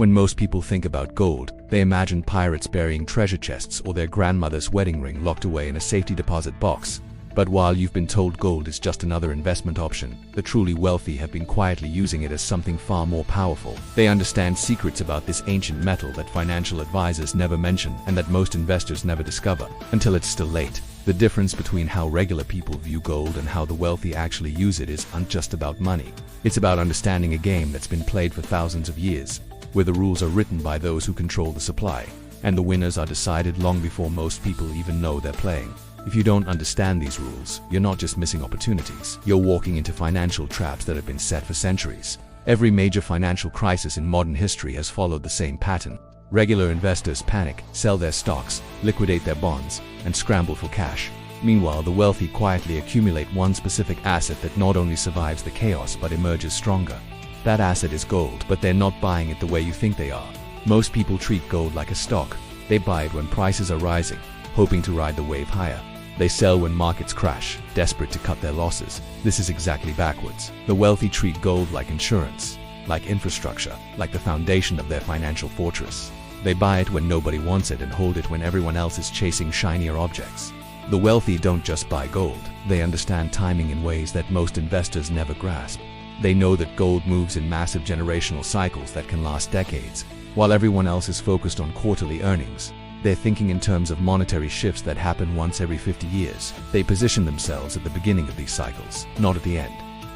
When most people think about gold, they imagine pirates burying treasure chests or their grandmother's wedding ring locked away in a safety deposit box. But while you've been told gold is just another investment option, the truly wealthy have been quietly using it as something far more powerful. They understand secrets about this ancient metal that financial advisors never mention and that most investors never discover until it's still late. The difference between how regular people view gold and how the wealthy actually use it isn't just about money. It's about understanding a game that's been played for thousands of years, where the rules are written by those who control the supply, and the winners are decided long before most people even know they're playing. If you don't understand these rules, you're not just missing opportunities, you're walking into financial traps that have been set for centuries. Every major financial crisis in modern history has followed the same pattern. Regular investors panic, sell their stocks, liquidate their bonds, and scramble for cash. Meanwhile, the wealthy quietly accumulate one specific asset that not only survives the chaos but emerges stronger. That asset is gold, but they're not buying it the way you think they are. Most people treat gold like a stock. They buy it when prices are rising, hoping to ride the wave higher. They sell when markets crash, desperate to cut their losses. This is exactly backwards. The wealthy treat gold like insurance, like infrastructure, like the foundation of their financial fortress. They buy it when nobody wants it and hold it when everyone else is chasing shinier objects. The wealthy don't just buy gold. They understand timing in ways that most investors never grasp. They know that gold moves in massive generational cycles that can last decades. While everyone else is focused on quarterly earnings, they're thinking in terms of monetary shifts that happen once every 50 years. They position themselves at the beginning of these cycles, not at the end.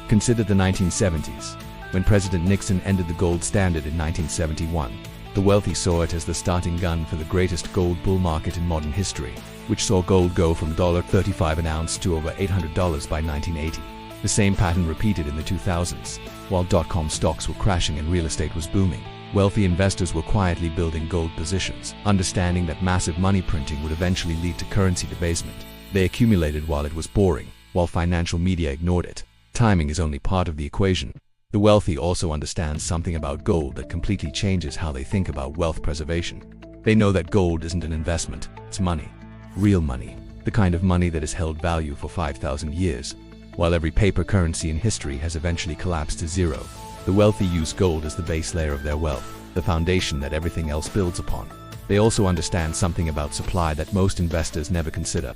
Consider the 1970s, when President Nixon ended the gold standard in 1971. The wealthy saw it as the starting gun for the greatest gold bull market in modern history, which saw gold go from $35 an ounce to over $800 by 1980. The same pattern repeated in the 2000s, while dot-com stocks were crashing and real estate was booming. Wealthy investors were quietly building gold positions, understanding that massive money printing would eventually lead to currency debasement. They accumulated while it was boring, while financial media ignored it. Timing is only part of the equation. The wealthy also understand something about gold that completely changes how they think about wealth preservation. They know that gold isn't an investment, it's money. Real money. The kind of money that has held value for 5,000 years. While every paper currency in history has eventually collapsed to zero, the wealthy use gold as the base layer of their wealth, the foundation that everything else builds upon. They also understand something about supply that most investors never consider.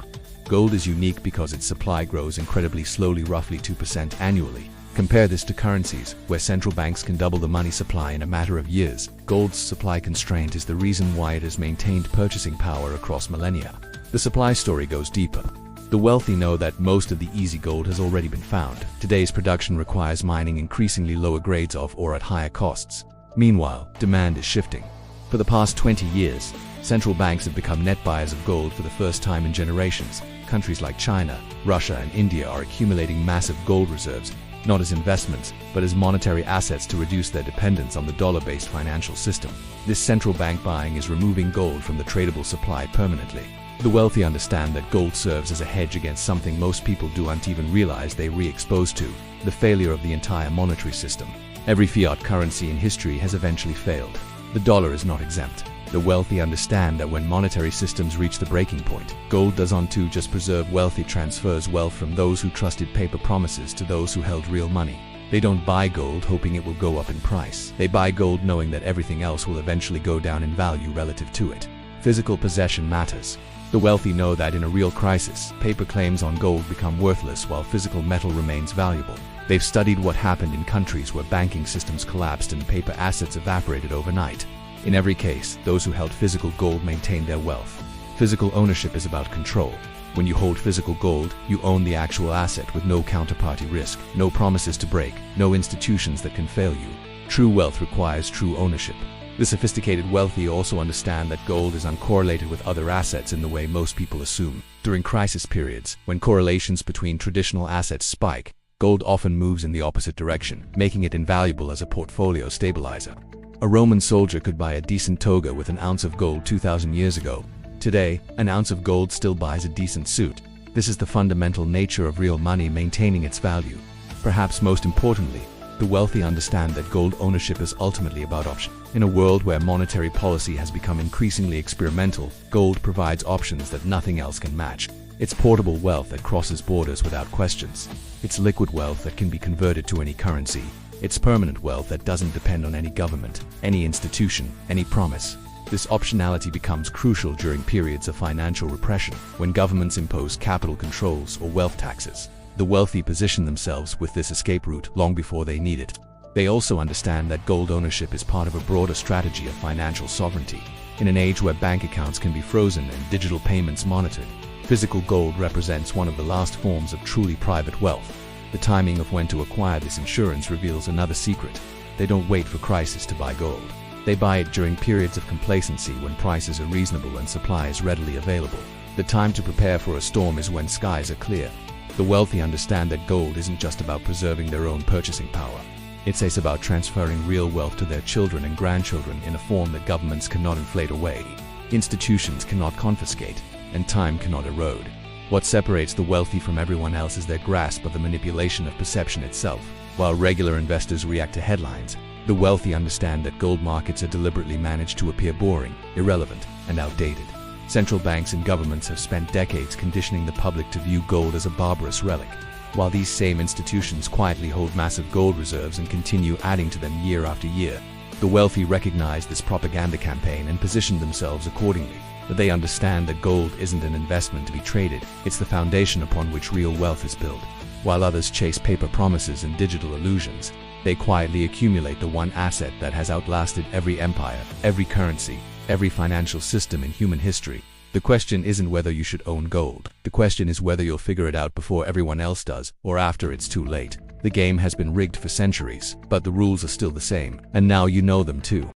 Gold is unique because its supply grows incredibly slowly, roughly 2% annually. Compare this to currencies, where central banks can double the money supply in a matter of years. Gold's supply constraint is the reason why it has maintained purchasing power across millennia. The supply story goes deeper. The wealthy know that most of the easy gold has already been found. Today's production requires mining increasingly lower grades of or at higher costs. Meanwhile, demand is shifting. For the past 20 years, central banks have become net buyers of gold for the first time in generations. Countries like China, Russia, and India are accumulating massive gold reserves, not as investments, but as monetary assets to reduce their dependence on the dollar-based financial system. This central bank buying is removing gold from the tradable supply permanently. The wealthy understand that gold serves as a hedge against something most people don't even realize they're re-exposed to: the failure of the entire monetary system. Every fiat currency in history has eventually failed. The dollar is not exempt. The wealthy understand that when monetary systems reach the breaking point, gold doesn't just preserve wealth, it transfers wealth from those who trusted paper promises to those who held real money. They don't buy gold hoping it will go up in price. They buy gold knowing that everything else will eventually go down in value relative to it. Physical possession matters. The wealthy know that in a real crisis, paper claims on gold become worthless while physical metal remains valuable. They've studied what happened in countries where banking systems collapsed and paper assets evaporated overnight. In every case, those who held physical gold maintained their wealth. Physical ownership is about control. When you hold physical gold, you own the actual asset with no counterparty risk, no promises to break, no institutions that can fail you. True wealth requires true ownership. The sophisticated wealthy also understand that gold is uncorrelated with other assets in the way most people assume. During crisis periods, when correlations between traditional assets spike, gold often moves in the opposite direction, making it invaluable as a portfolio stabilizer. A Roman soldier could buy a decent toga with an ounce of gold 2,000 years ago. Today, an ounce of gold still buys a decent suit. This is the fundamental nature of real money maintaining its value. Perhaps most importantly, the wealthy understand that gold ownership is ultimately about option. In a world where monetary policy has become increasingly experimental, gold provides options that nothing else can match. It's portable wealth that crosses borders without questions. It's liquid wealth that can be converted to any currency. It's permanent wealth that doesn't depend on any government, any institution, any promise. This optionality becomes crucial during periods of financial repression, when governments impose capital controls or wealth taxes. The wealthy position themselves with this escape route long before they need it. They also understand that gold ownership is part of a broader strategy of financial sovereignty. In an age where bank accounts can be frozen and digital payments monitored, physical gold represents one of the last forms of truly private wealth. The timing of when to acquire this insurance reveals another secret. They don't wait for crisis to buy gold. They buy it during periods of complacency when prices are reasonable and supply is readily available. The time to prepare for a storm is when skies are clear. The wealthy understand that gold isn't just about preserving their own purchasing power. It's about transferring real wealth to their children and grandchildren in a form that governments cannot inflate away, institutions cannot confiscate, and time cannot erode. What separates the wealthy from everyone else is their grasp of the manipulation of perception itself. While regular investors react to headlines, the wealthy understand that gold markets are deliberately managed to appear boring, irrelevant, and outdated. Central banks and governments have spent decades conditioning the public to view gold as a barbarous relic, while these same institutions quietly hold massive gold reserves and continue adding to them year after year. The wealthy recognize this propaganda campaign and position themselves accordingly. But they understand that gold isn't an investment to be traded, it's the foundation upon which real wealth is built. While others chase paper promises and digital illusions, they quietly accumulate the one asset that has outlasted every empire, every currency, every financial system in human history. The question isn't whether you should own gold. The question is whether you'll figure it out before everyone else does, or after it's too late. The game has been rigged for centuries, but the rules are still the same, and now you know them too.